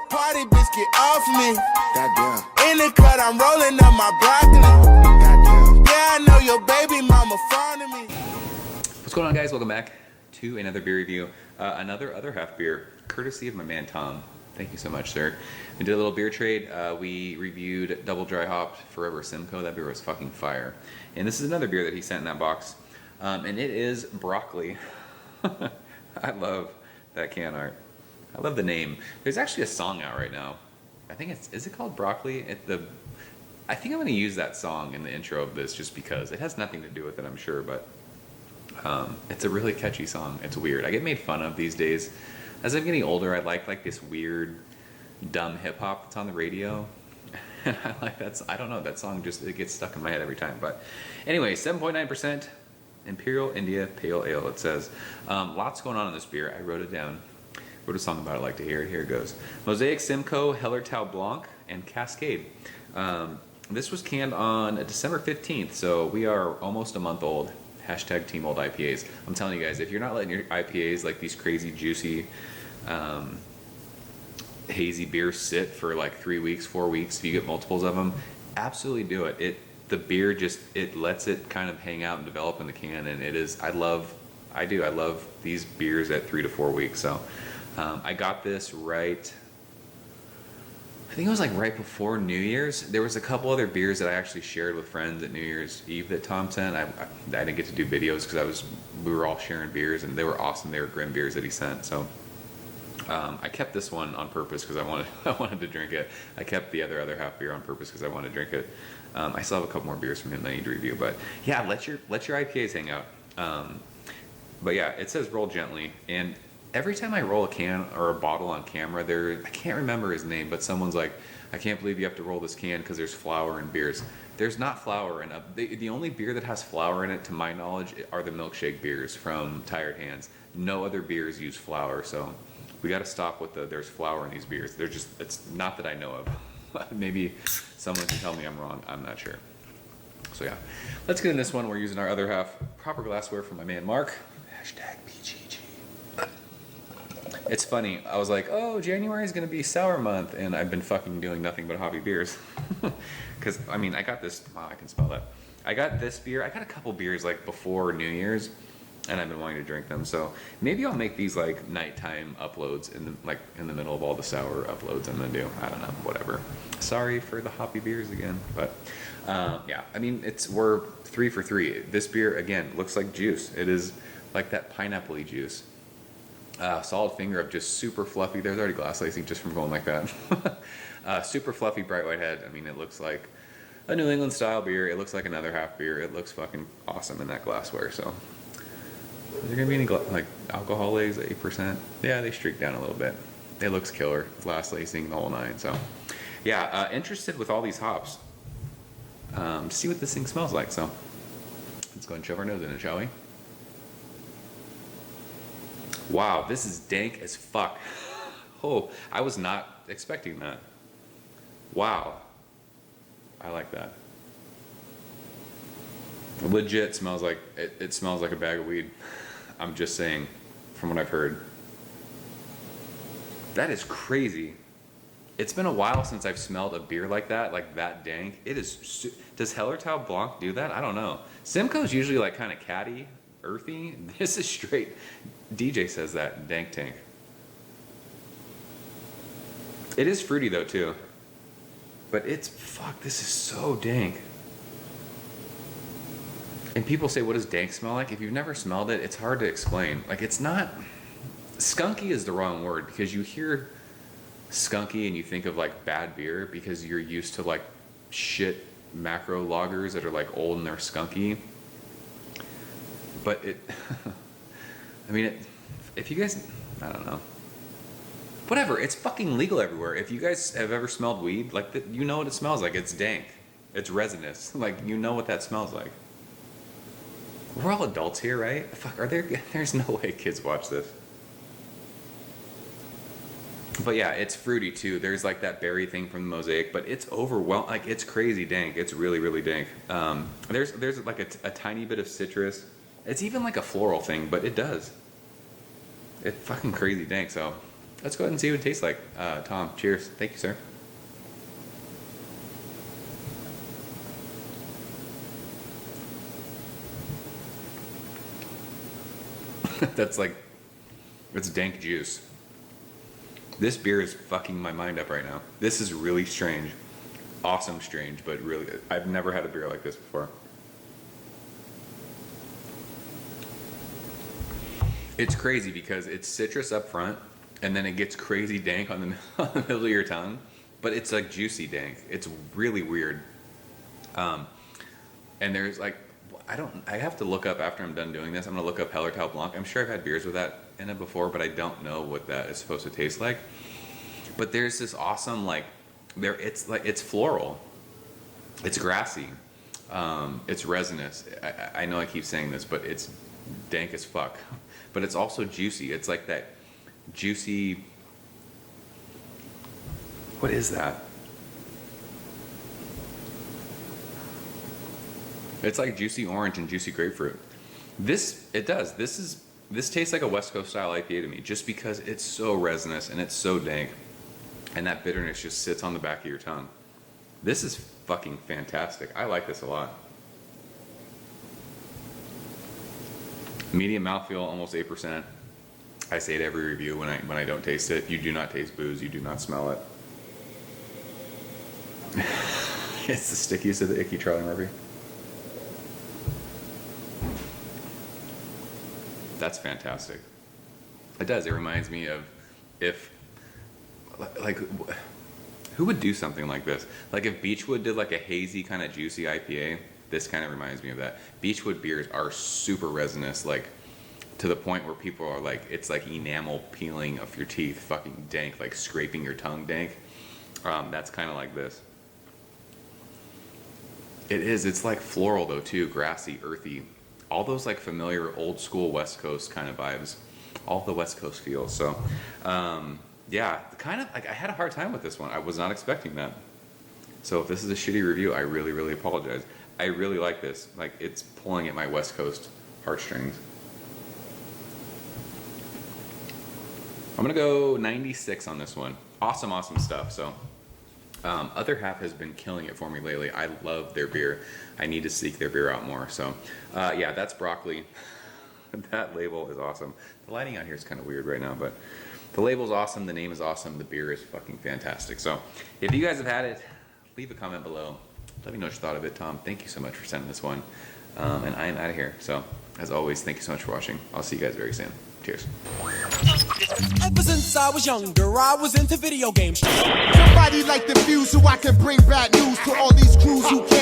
party, bitch, get off me. Goddamn. In the cut, I'm rolling up my broccoli. Goddamn. Yeah, I know your baby mama fond of me. What's going on, guys? Welcome back to another beer review. Another other half beer, courtesy of my man Tom. Thank you so much, sir. We did a little beer trade. We reviewed Double Dry Hopped Forever Simcoe. That beer was fucking fire. And this is another beer that he sent in that box. And it is Broccoli. I love that can art. I love the name. There's actually a song out right now. I think is it called Broccoli? I think I'm going to use that song in the intro of this just because. It has nothing to do with it, I'm sure, but it's a really catchy song. It's weird. I get made fun of these days. As I'm getting older, I like this weird, dumb hip hop that's on the radio. And I like that. I don't know. That song just it gets stuck in my head every time. But anyway, 7.9% Imperial India Pale Ale. It says lots going on in this beer. I wrote it down. Wrote a song about it. I like to hear it. Here it goes. Mosaic, Simcoe, Hellertau Blanc, and Cascade. This was canned on December 15th, so we are almost a month old. Hashtag Team Old IPAs. I'm telling you guys, if you're not letting your IPAs, like these crazy, juicy, hazy beers sit for like 3 weeks, 4 weeks, if you get multiples of them, absolutely do it. The beer just, it lets it kind of hang out and develop in the can, and it is, I love these beers at 3 to 4 weeks. So I got this right, I think it was like right before New Year's. There was a couple other beers that I actually shared with friends at New Year's Eve that Tom sent. I didn't get to do videos because we were all sharing beers, and they were awesome. They were grim beers that he sent. So I kept this one on purpose because I wanted to drink it. I kept the other half beer on purpose because I wanted to drink it. I still have a couple more beers from him that I need to review. But yeah, let your IPAs hang out. But yeah, it says roll gently, and every time I roll a can or a bottle on camera, I can't remember his name, but someone's like, I can't believe you have to roll this can because there's flour in beers. There's not flour in it. The only beer that has flour in it, to my knowledge, are the milkshake beers from Tired Hands. No other beers use flour, so we got to stop with there's flour in these beers. It's not that I know of. Maybe someone can tell me I'm wrong. I'm not sure. So yeah, let's get in this one. We're using our other half proper glassware from my man Mark. Hashtag PGG. It's funny, I was like, oh, January is going to be sour month, and I've been fucking doing nothing but hobby beers. Because, I mean, I got this, wow, I can smell that. I got this beer, I got a couple beers like before New Year's, and I've been wanting to drink them. So maybe I'll make these like nighttime uploads in the middle of all the sour uploads I'm going to do. I don't know, whatever. Sorry for the hoppy beers again, but yeah, I mean, we're 3 for 3. This beer, again, looks like juice. It is like that pineapple-y juice. Solid finger of just super fluffy. There's already glass lacing just from going like that. Super fluffy bright white head. I mean, it looks like a New England style beer. It looks like another half beer. It looks fucking awesome in that glassware. So, is there gonna be any like alcohol legs at 8%? Yeah, they streak down a little bit. It looks killer. Glass lacing, the whole nine. So, yeah, interested with all these hops. See what this thing smells like. So, let's go and shove our nose in it, shall we? Wow, this is dank as fuck. Oh, I was not expecting that. Wow. I like that. Legit smells like, it smells like a bag of weed. I'm just saying, from what I've heard. That is crazy. It's been a while since I've smelled a beer like that dank. It is, does Hellertau Blanc do that? I don't know. Simcoe's usually like kind of catty, earthy. This is straight, DJ says that, dank tank. It is fruity though too. But fuck, this is so dank. And people say, what does dank smell like? If you've never smelled it, it's hard to explain. Like, it's not, skunky is the wrong word, because you hear skunky and you think of like bad beer because you're used to like shit macro lagers that are like old and they're skunky. But I mean, if you guys, I don't know. Whatever, it's fucking legal everywhere. If you guys have ever smelled weed, like, you know what it smells like. It's dank. It's resinous. Like, you know what that smells like. We're all adults here, right? Fuck, there's no way kids watch this. But yeah, it's fruity too. There's like that berry thing from the Mosaic, but it's overwhelming. Like, it's crazy dank. It's really, really dank. There's like a tiny bit of citrus. It's even like a floral thing, but it does. It's fucking crazy dank. So let's go ahead and see what it tastes like. Tom, cheers. Thank you, sir. That's like, it's dank juice. This beer is fucking my mind up right now. This is really strange. Awesome strange, but really, I've never had a beer like this before. It's crazy because it's citrus up front, and then it gets crazy dank on the, on the middle of your tongue, but it's like juicy dank. It's really weird. And there's like, I have to look up after I'm done doing this. I'm gonna look up Hellertau Blanc. I'm sure I've had beers with that in it before, but I don't know what that is supposed to taste like. But there's this awesome, like, it's floral, it's grassy, it's resinous. I know I keep saying this, but it's dank as fuck. But it's also juicy. It's like that juicy, what is that? It's like juicy orange and juicy grapefruit. This tastes like a West Coast style IPA to me, just because it's so resinous and it's so dank, and that bitterness just sits on the back of your tongue. This is fucking fantastic. I like this a lot. Medium mouthfeel, almost 8%. I say it every review when I don't taste it. You do not taste booze. You do not smell it. It's the stickiest of the icky Charlie Murphy. That's fantastic. It does. It reminds me of who would do something like this? Like if Beechwood did like a hazy kind of juicy IPA, this kind of reminds me of that. Beechwood beers are super resinous, like to the point where people are like, it's like enamel peeling off your teeth, fucking dank, like scraping your tongue dank. That's kind of like this. It is. It's like floral though too, grassy, earthy. All those like familiar old school West Coast kind of vibes, all the West Coast feels. So, yeah, kind of like I had a hard time with this one. I was not expecting that. So if this is a shitty review, I really, really apologize. I really like this. Like it's pulling at my West Coast heartstrings. I'm gonna go 96 on this one. Awesome, awesome stuff. So. Other Half has been killing it for me lately. I love their beer. I need to seek their beer out more. So, yeah, that's Broccoli. That label is awesome. The lighting out here is kind of weird right now, but the label's awesome. The name is awesome. The beer is fucking fantastic. So, if you guys have had it, leave a comment below. Let me know what you thought of it, Tom. Thank you so much for sending this one. And I am out of here. So, as always, thank you so much for watching. I'll see you guys very soon. Cheers. Ever since I was younger, I was into video games. Somebody like the Fuse so I can bring bad news to all these crews who can't